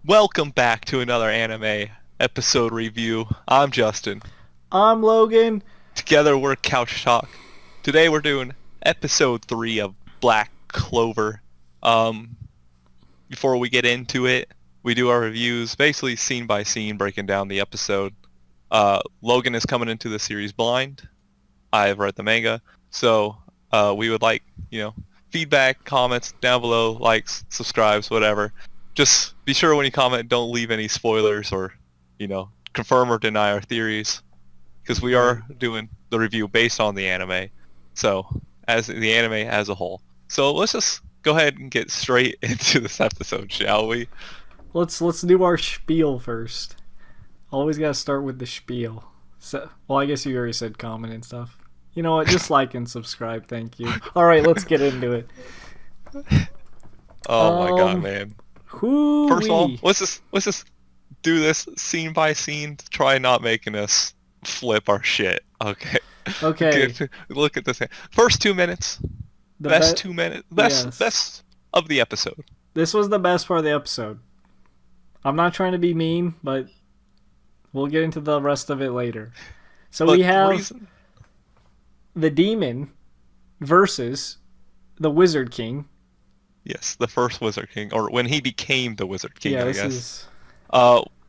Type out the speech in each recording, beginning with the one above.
Welcome back to another anime episode review. I'm Justin. I'm Logan. Together we're Couch Talk. Today we're doing episode 3 of Black Clover. Before we get into it, we do our reviews, basically scene by scene, breaking down the episode. Logan is coming into the series blind. I've read the manga, so we would like, feedback, comments down below, likes, subscribes, whatever. Just be sure when you comment, don't leave any spoilers or, confirm or deny our theories, because we are doing the review based on the anime, so as the anime as a whole. So let's just go ahead and get straight into this episode, shall we? Let's do our spiel first. Always gotta start with the spiel. So, well, I guess you already said comment and stuff. You know what? Just like and subscribe. Thank you. All right, let's get into it. Oh my god, man. First of all, Hoo-wee. let's just do this scene by scene to try not making us flip our shit. Okay. Okay. Look at this. First 2 minutes. The Best be- 2 minutes. Yes. Best of the episode. This was the best part of the episode. I'm not trying to be mean, but we'll get into the rest of it later. So But we have reason- the demon versus the Wizard King. Yes, the first Wizard King, or when he became the Wizard King, Yeah, I this guess. is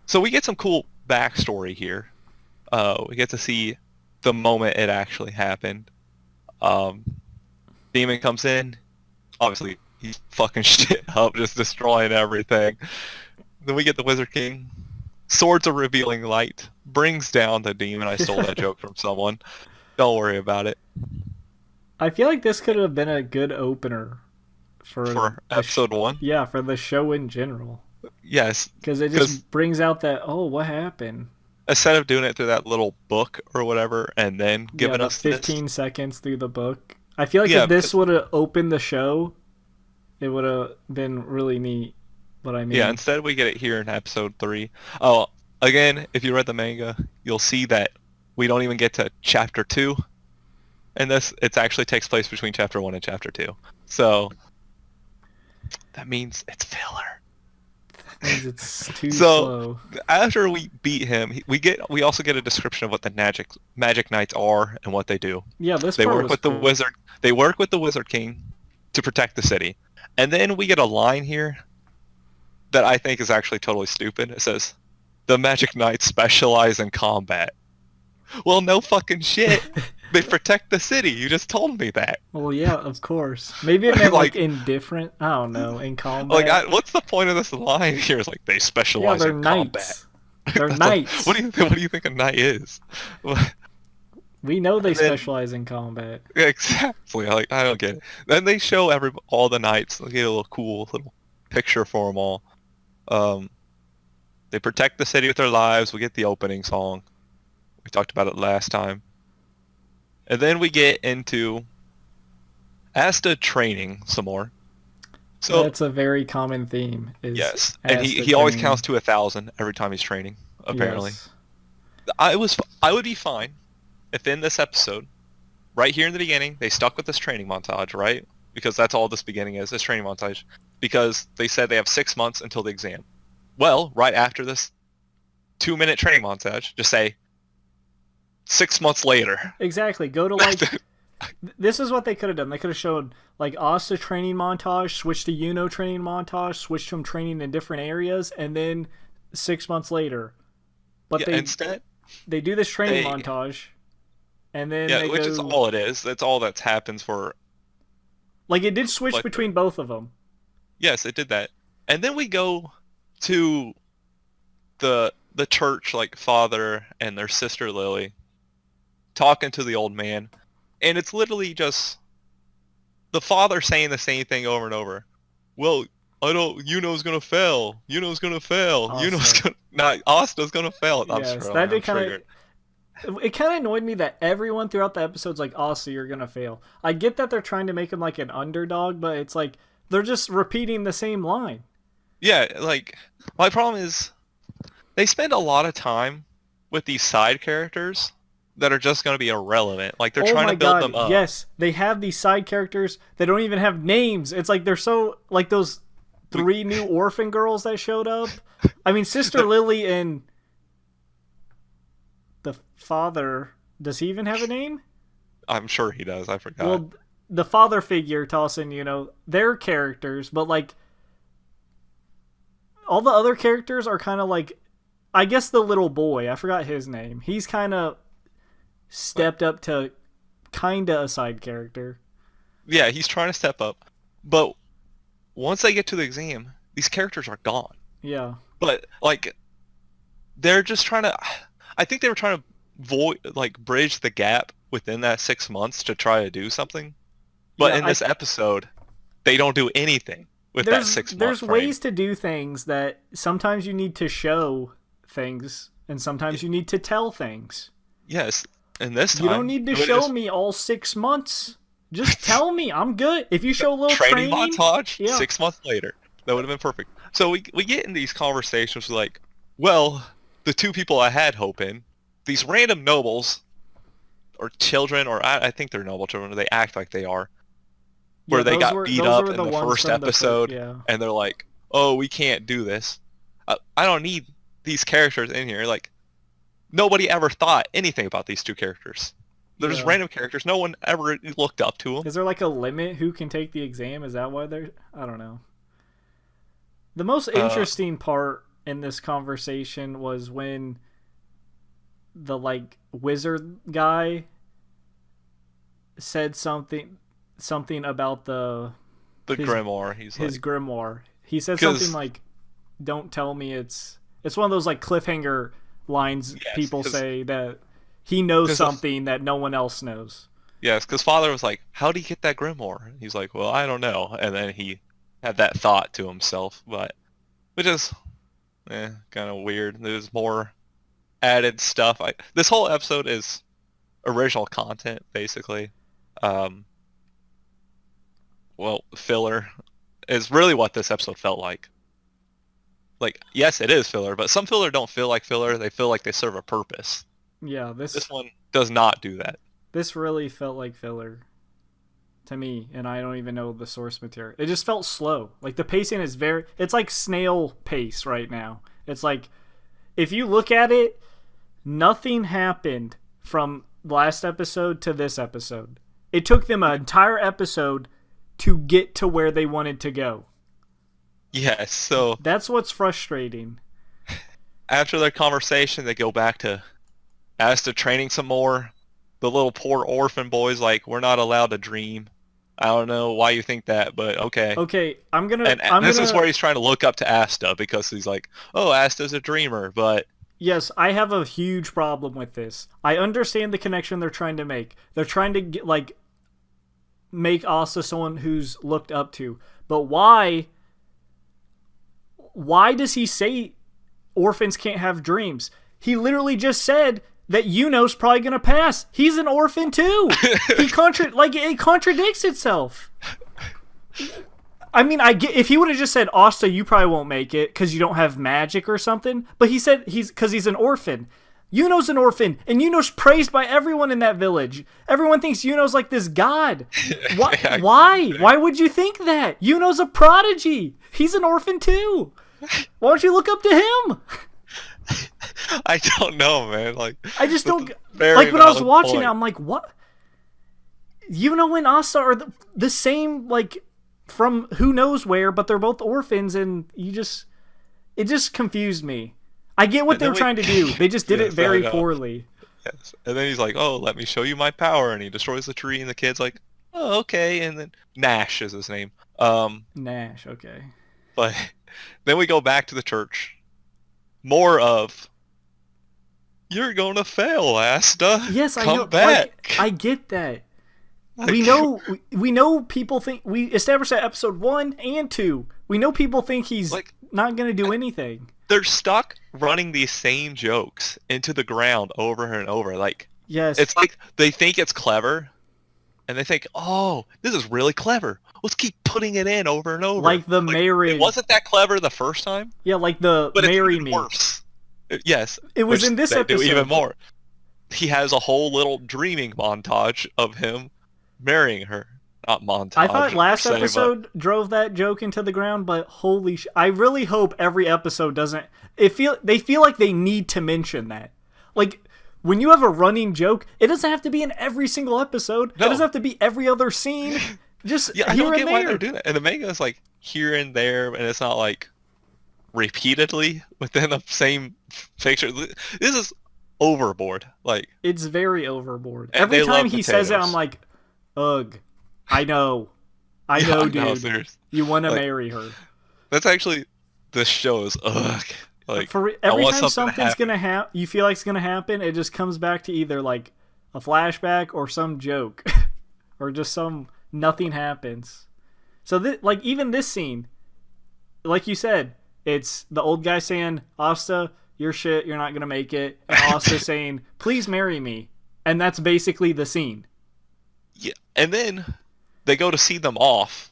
So we get some cool backstory here. We get to see the moment it actually happened. Demon comes in. Obviously, he's fucking shit up, just destroying everything. Then we get the Wizard King. Swords of Revealing Light brings down the demon. I stole that joke from someone. Don't worry about it. I feel like this could have been a good opener for For the episode 1, yeah, for the show in general, yes. because it just brings out that, oh, what happened? Instead of doing it through that little book or whatever, and then giving the us this, 15 seconds through the book. I feel like Yeah, if this would have opened the show, it would have been really neat. What I mean, yeah, instead we get it here in episode 3. Oh, again, if you read the manga, you'll see that we don't even get to chapter 2. And this, it actually takes place between chapter 1 and chapter 2. So, that means it's filler. means it's too So, slow. After we beat him, we also get a description of what the magic knights are and what they do. Yeah, this They part work was with the cool. wizard. They work with the Wizard King to protect the city. And then we get a line here that I think is actually totally stupid. It says, "The Magic Knights specialize in combat." Well, no fucking shit. They protect the city. You just told me that. Well, yeah, of course. Maybe it meant Like- like indifferent. I don't know. In combat. What's the point of this line here? It's like they yeah, specialize they're in combat. knights. They're That's like- knights. what do you think a knight is? We know they And then- specialize in combat. Exactly. Like, I don't get it. Then they show all the knights. They get a little cool little picture for them all. They protect the city with their lives. We get the opening song. We talked about it last time. And then we get into Asta training some more. So That's a very common theme. Is yes, and Asta he always training. counts to 1,000 every time he's training. Apparently, Yes. I would be fine if in this episode, right here in the beginning, they stuck with this training montage, right? Because that's all this beginning is, this training montage. Because they said they have 6 months until the exam. Well, right after this 2-minute training montage, just say 6 months later. Exactly. Go to like. This is what they could have done. They could have showed like Asta training montage, switch to Yuno training montage, switch to him training in different areas, and then 6 months later. But Yeah, instead, they do this training they- montage, and then yeah, they which go, is all it is. That's all that happens for. like it did switch like- between both of them. Yes, it did that. And then we go to the church, like father and their sister Lily, talking to the old man, and it's literally just the father saying the same thing over and over. Well, I don't. Yuno's gonna fail. Yuno's gonna fail. Asta. Yuno's gonna. Not Asta's gonna fail. I'm Yes, sure. that I'm did kind triggered. of. It kind of annoyed me that everyone throughout the episode's like, Asta, you're gonna fail. I get that they're trying to make him like an underdog, but it's like they're just repeating the same line. Yeah, like my problem is they spend a lot of time with these side characters that are just going to be irrelevant. Like they're Oh trying my to build God, them up. yes, they have these side characters that don't even have names. It's like they're so like those 3 new orphan girls that showed up. I mean, Sister Lily and the father. Does he even have a name? I'm sure he does. I forgot. Well, the father figure tossing, their characters, but like all the other characters are kind of like, I guess the little boy, I forgot his name. He's kind of stepped up to kind of a side character. Yeah, he's trying to step up, but once they get to the exam, these characters are gone. Yeah. But like, they're just trying to. I think they were trying to bridge the gap within that 6 months to try to do something. But in this episode, they don't do anything with that 6 months. There's ways to do things that sometimes you need to show things, and sometimes you need to tell things. Yes, and this time you don't need to show me all 6 months. Just tell me, I'm good. If you show a little training montage, 6 months later, that would have been perfect. So we get in these conversations like, well, the 2 people I had hope in, these random nobles, or children, or I think they're noble children, or they act like they are, where they got beat up in the first episode, and they're like, oh, we can't do this. I don't need these characters in here. Like, nobody ever thought anything about these 2 characters. They're just random characters. No one ever looked up to them. Is there like a limit who can take the exam? Is that why they're... I don't know. The most interesting part in this conversation was when the like wizard guy said something about his grimoire. His grimoire. He said something like, "Don't tell me it's one of those like cliffhanger lines people say that he knows something that no one else knows." Yes, because Father was like, "How do you get that grimoire?" He's like, "Well, I don't know." And then he had that thought to himself, which is kind of weird. There's more added stuff. This whole episode is original content, basically. Filler is really what this episode felt like. Like, yes, it is filler, but some filler don't feel like filler. They feel like they serve a purpose. Yeah, this one does not do that. This really felt like filler to me, and I don't even know the source material. It just felt slow. Like, the pacing is it's like snail pace right now. It's like, if you look at it, nothing happened from last episode to this episode. It took them an entire episode to get to where they wanted to go. Yes, so... That's what's frustrating. After their conversation, they go back to Asta training some more. The little poor orphan boy's like, we're not allowed to dream. I don't know why you think that, but okay. Okay, this is where he's trying to look up to Asta, because he's like, oh, Asta's a dreamer, but... Yes, I have a huge problem with this. I understand the connection they're trying to make. They're trying to make Asta someone who's looked up to. But why does he say orphans can't have dreams? He literally just said that Yuno's probably gonna pass. He's an orphan too. It contradicts itself. I mean, if he would have just said, Asta, you probably won't make it because you don't have magic or something. But he said because he's an orphan. Yuno's an orphan, and Yuno's praised by everyone in that village. Everyone thinks Yuno's like this god. Why? Why would you think that? Yuno's a prodigy. He's an orphan too. Why don't you look up to him? I don't know, man. I just don't... Like, when I was watching it, I'm like, what? Yuno and Asta are the same, like... from who knows where, but they're both orphans, and it just confused me. I get what they're trying to do. They just did it very poorly. Yes. And then he's like, oh, let me show you my power, and he destroys the tree, and the kid's like, oh, okay, and then Nash is his name. Nash, okay. But then we go back to the church. More of, you're gonna fail, Asta. Yes, I know. Come back. I get that. We know people think... We established that episode 1 and 2. We know people think he's not going to do anything. They're stuck running these same jokes into the ground over and over. Yes. It's like they think it's clever, and they think, oh, this is really clever. Let's keep putting it in over and over. Like the marry... It wasn't that clever the first time. Yeah, like the marry me. Worse. Yes. It was in this episode. Do even more. He has a whole little dreaming montage of him marrying her. not montage. I thought last per se, episode drove that joke into the ground, but holy I really hope every episode doesn't. They feel like they need to mention that. Like, when you have a running joke, it doesn't have to be in every single episode. No. It doesn't have to be every other scene. Just yeah, I here don't and get there. why they're doing that. And the manga is like here and there, and it's not like repeatedly within the same picture. This is overboard. Like, It's very overboard. And Every they time love he says it, potatoes. I'm like, ugh. I know. I yeah, know, I dude. know, seriously. You want to Like, marry her. That's actually this show is ugh. Like, For I every want time something to something's happen. gonna happen, you feel like it's gonna happen, it just comes back to either like a flashback or some joke, or just some nothing happens. So like even this scene, like you said, it's the old guy saying, "Asta, you're shit. You're not gonna make it," and Asta saying, "Please marry me," and that's basically the scene. Yeah, and then they go to see them off,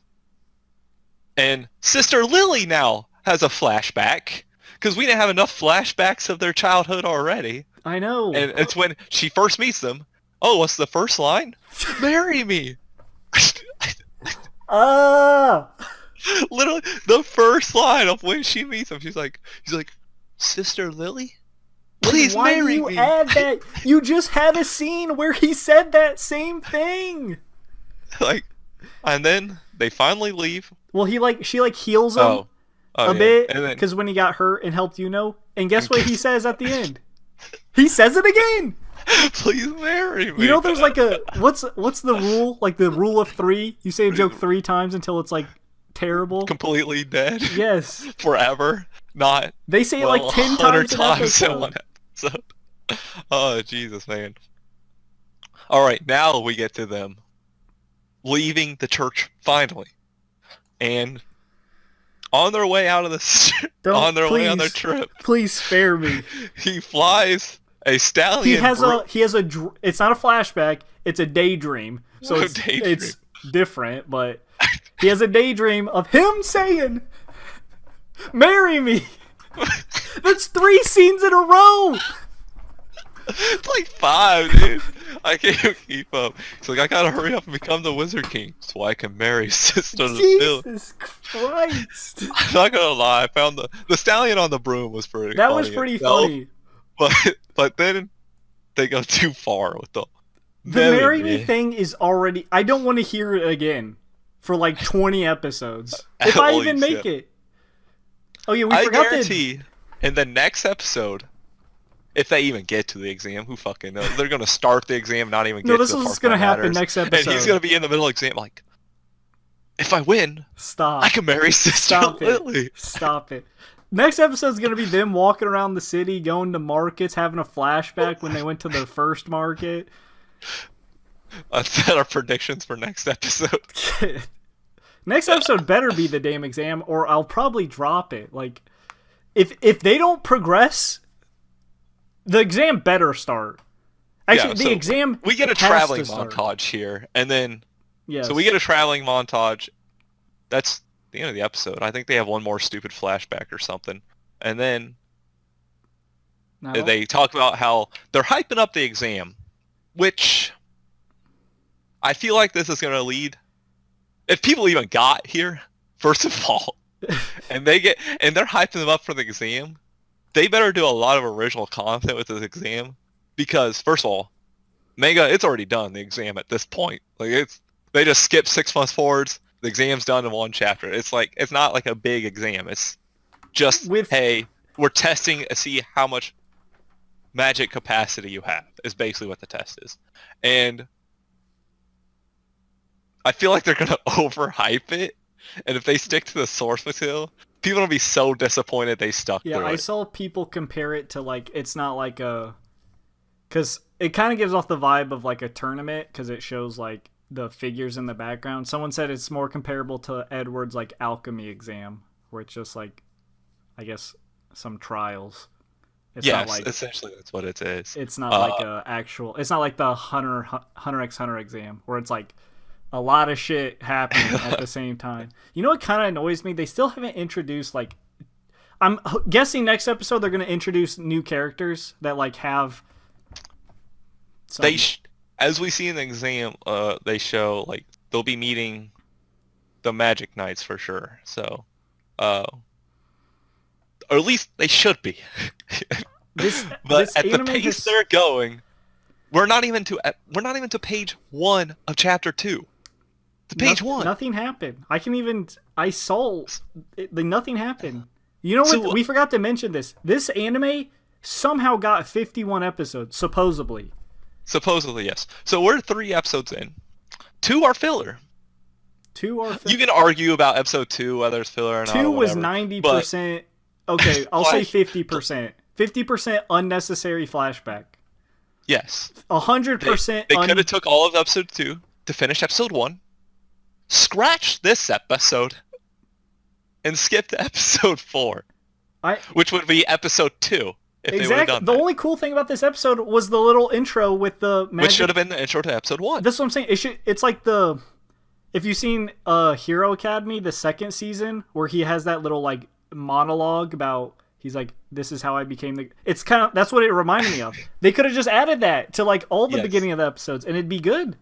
and Sister Lily now has a flashback because we didn't have enough flashbacks of their childhood already. I know. And it's when she first meets them. Oh, what's the first line? Marry me. Ah. Literally, the first line of when she meets him, she's like, Sister Lily, please Why do marry you me. add that? You just had a scene where he said that same thing. Like, and then they finally leave. Well, she heals him. Oh, A yeah. bit, And then because when he got hurt and helped and guess what he says at the end? He says it again. please marry me. You know, there's like a what's the rule? Like the rule of 3. You say a joke 3 times until it's like terrible. Completely dead. Yes, Forever. Not. they say it Well, like 10 100 times an times in episode. one episode. Oh, Jesus, man. All right, now we get to them leaving the church finally, and on their way out of the way on their trip, Please spare me. he flies a stallion. He has it's not a flashback. It's a daydream. So it's Daydream. it's different, but he has a daydream of him saying, "Marry me." That's 3 scenes in a row. It's like 5, dude. I can't keep up. He's like, I gotta hurry up and become the Wizard King so I can marry Sister Lily. Jesus Christ. I'm not gonna lie, I found the stallion on the broom was pretty That funny was pretty itself, funny. But then they go too far with the Marry Me thing is already... I don't want to hear it again for like 20 episodes. If At I even least, make yeah. it. Oh yeah, we I forgot guarantee in the next episode, if they even get to the exam, who fucking knows? They're gonna start the exam, not even get No, to this the is part gonna that happen matters. next And he's episode. gonna be in the middle of the exam like, if I win, Stop. I can marry Sister Stop Lily. it. Stop it. Next episode's gonna be them walking around the city, going to markets, having a flashback when they went to their first market. That's our predictions for next episode. Next episode better be the damn exam, or I'll probably drop it. Like, if they don't progress, the exam better start. Actually, Yeah, the so exam We get a has traveling to start. montage here, and then Yes. so we get a traveling montage. That's the end of the episode. I think they have one more stupid flashback or something, and then No? they talk about how they're hyping up the exam, which I feel like this is going to lead. If people even got here, first of all, and they're hyping them up for the exam, they better do a lot of original content with this exam, because first of all, manga, it's already done, the exam at this point. Like they just skip 6 months forwards. The exam's done in one chapter. It's not like a big exam. It's just hey, we're testing to see how much magic capacity you have. Is basically what the test is, and I feel like they're gonna overhype it. And if they stick to the source material, people will be so disappointed they stuck Yeah, through I it. saw people compare it to like it's not like a, because it kind of gives off the vibe of like a tournament because it shows like the figures in the background. Someone said it's more comparable to Edward's like alchemy exam, where it's just like, I guess, some trials. It's Yes, not like, essentially that's what it is. it's not like a actual. It's not like the Hunter x Hunter exam where it's like a lot of shit happening at the same time. You know what kind of annoys me? They still haven't introduced like. I'm guessing next episode they're gonna introduce new characters that like have. As we see in the exam, they show like they'll be meeting the Magic Knights for sure. So, or at least they should be. But at the pace they're going, we're not even to page 1 of chapter 2. To page 1. Nothing happened. Nothing happened. You know what? We forgot to mention this. This anime somehow got 51 episodes, supposedly. Supposedly, yes. So we're 3 episodes in. 2 are filler. 2 are filler. You can argue about episode 2, whether it's filler or not. 2 was 90%. Okay, I'll say 50%. 50% unnecessary flashback. Yes. 100%. They could have took all of episode 2 to finish episode 1, scratch this episode, and skip to episode 4, which would be episode 2 if they would have done that. The only cool thing about this episode was the little intro with the magic. Which should have been the intro to episode 1. That's what I'm saying. It's like if you've seen Hero Academy, the 2nd season, where he has that little like monologue about, he's like, this is how I became the... It's kind of... That's what it reminded me of. They could have just added that to like all the beginning of the episodes, and it'd be good.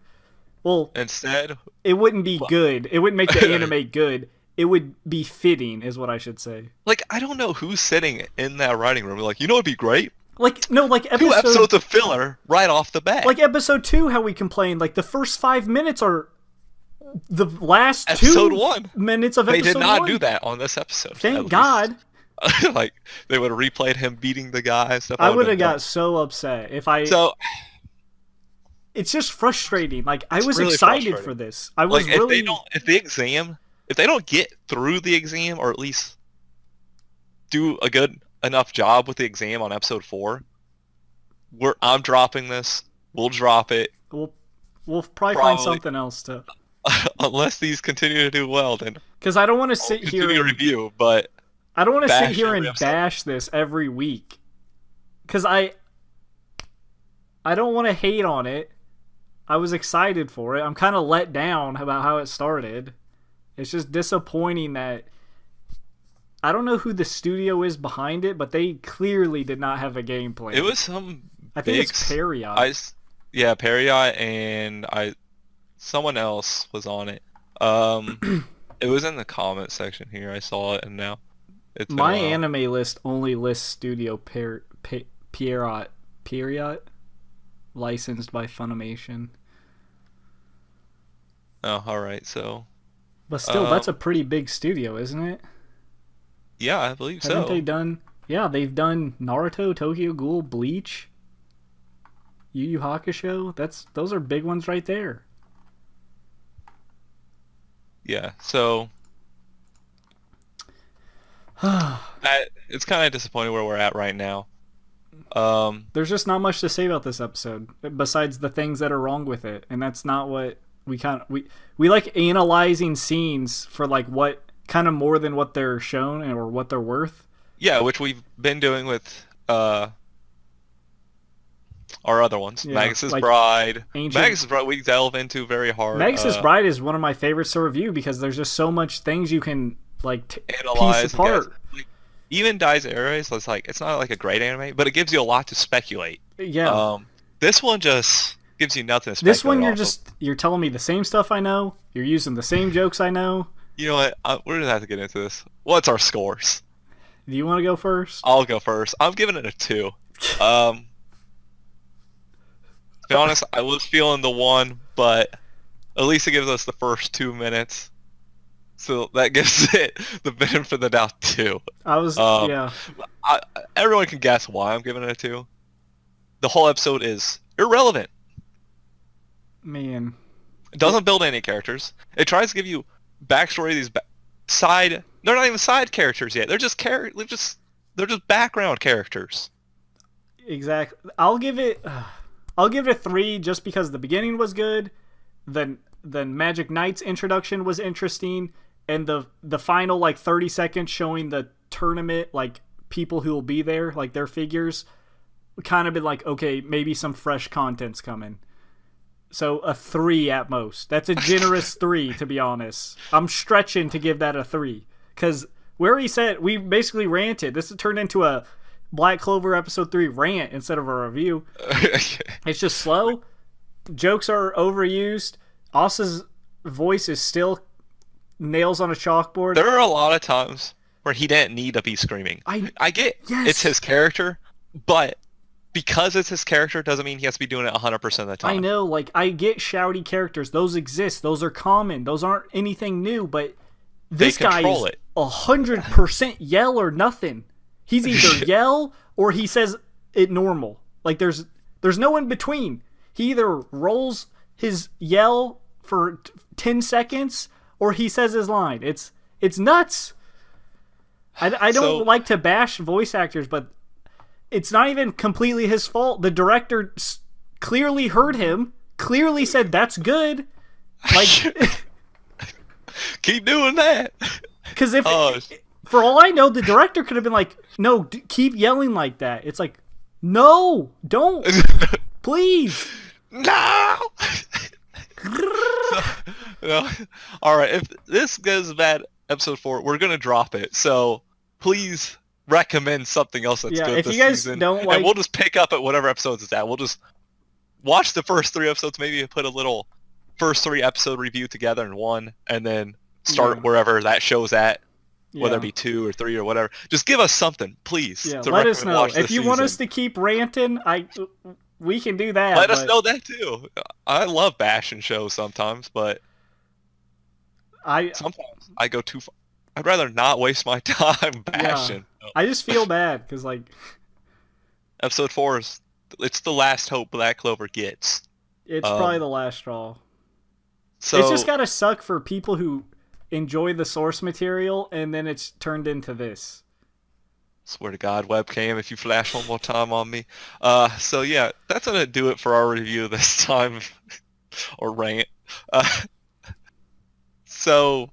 Well, instead... It wouldn't be good. It wouldn't make the anime good. It would be fitting, is what I should say. Like, I don't know who's sitting in that writing room. Like, you know what'd be great? Like, no, like... 2 episodes of filler right off the bat. Like episode 2, how we complained. Like, the first 5 minutes are... The last episode 2 1. Minutes of episode 1. They did not do that on this episode. Thank God. Like, they would have replayed him beating the guy and stuff. I would have got so upset if I... So... It's just frustrating. Like, I was really excited for this. I was like, really... If they don't get through the exam, or at least do a good enough job with the exam on episode 4, I'm dropping this. We'll drop it. We'll probably find something else to... Unless these continue to do well, then... Because I don't want to sit here and... review, but... I don't want to sit here and bash this every week. Because I don't want to hate on it. I was excited for it. I'm kind of let down about how it started. It's just disappointing that... I don't know who the studio is behind it, but they clearly did not have a game plan. It was some I think it's Period. Yeah, Period, and someone else was on it. It was in the comment section here. I saw it, and now it's my anime list only lists Studio Period, licensed by Funimation. Oh, all right. So, but still, that's a pretty big studio, isn't it? Yeah, I believe so. Haven't they done? Yeah, they've done Naruto, Tokyo Ghoul, Bleach, Yu Yu Hakusho. Those are big ones right there. Yeah, so it's kind of disappointing where we're at right now. There's just not much to say about this episode besides the things that are wrong with it, and that's not what we like analyzing scenes for like what kind of more than what they're shown or what they're worth. Yeah, which we've been doing with our other ones. Yeah, Magus' like Bride. Magus' Bride we delve into very hard. Magus' Bride is one of my favorites to review because there's just so much things you can like analyze, piece apart. Like, even Dai's Ares, it's not like a great anime, but it gives you a lot to speculate. Yeah. This one just gives you nothing to speculate. This one you're telling me the same stuff I know. You're using the same jokes I know. You know what? We're gonna have to get into this. What's our scores? Do you want to go first? I'll go first. I'm giving it a 2. To be honest, I was feeling the 1, but at least it gives us the first 2 minutes. So that gives it the benefit of the doubt 2. Yeah. Everyone can guess why I'm giving it a 2. The whole episode is irrelevant. Man. It doesn't build any characters. It tries to give you backstory of these they're not even side characters yet. They're just they're just background characters. Exactly. I'll give it a 3 just because the beginning was good. Then Magic Knight's introduction was interesting, and the final like 30 seconds showing the tournament, like people who will be there, like their figures, kind of been like, okay, maybe some fresh content's coming. So a 3 at most. That's a generous 3, to be honest. I'm stretching to give that a 3 because where he said we basically ranted. This turned into a Black Clover episode 3 rant instead of a review. It's just slow. Jokes are overused. Asa's voice is still nails on a chalkboard. There are a lot of times where he didn't need to be screaming. I get yes. It's his character, but because it's his character doesn't mean he has to be doing it 100% of the time. I know, like, I get shouty characters. Those exist. Those are common. Those aren't anything new, but this guy is 100% yell or nothing. He's either yell or he says it normal. Like, there's no in between. He either rolls his yell for 10 seconds or he says his line. It's nuts. I don't like to bash voice actors, but it's not even completely his fault. The director clearly heard him, clearly said, that's good. Like, keep doing that. Because for all I know, the director could have been like, no, keep yelling like that. It's like, no, don't. Please. No. No. All right, if this goes bad, episode 4, we're going to drop it. So please recommend something else that's good if this you guys season. Don't like... And we'll just pick up at whatever episodes it's at. We'll just watch the first 3 episodes, maybe put a little first 3 episode review together in one, and then start wherever that show's at, whether it be 2 or 3 or whatever. Just give us something, please. Yeah, let us know. If you want us to keep ranting, we can do that. Let us know that too. I love bashing shows sometimes, but sometimes I go too far. I'd rather not waste my time bashing. Yeah. I just feel bad because, like, episode 4 it's the last hope Black Clover gets. It's probably the last straw. So it's just gotta suck for people who enjoy the source material and then it's turned into this. Swear to God, webcam, if you flash one more time on me. So yeah, that's gonna do it for our review this time, or rant. So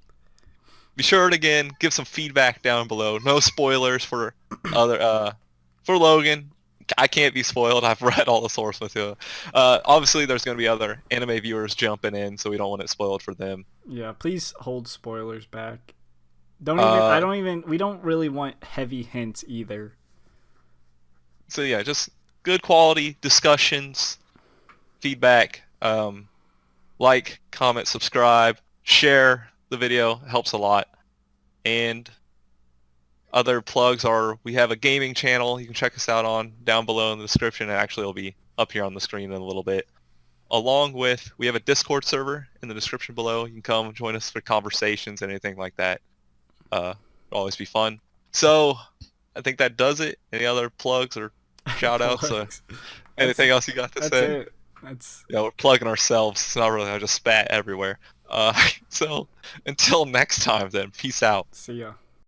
be sure to again give some feedback down below. No spoilers for for Logan. I can't be spoiled. I've read all the source material. Obviously, there's going to be other anime viewers jumping in, so we don't want it spoiled for them. Yeah, please hold spoilers back. We don't really want heavy hints either. So yeah, just good quality discussions, feedback. Like, comment, subscribe, share the video. It helps a lot. And other plugs are, we have a gaming channel you can check us out on down below in the description. It actually will be up here on the screen in a little bit. Along with, we have a Discord server in the description below. You can come join us for conversations and anything like that. It'll always be fun. So I think that does it. Any other plugs or shout outs? Anything else you got to say? That's it. Yeah, we're plugging ourselves. It's not really, I just spat everywhere. So until next time then, peace out. See ya.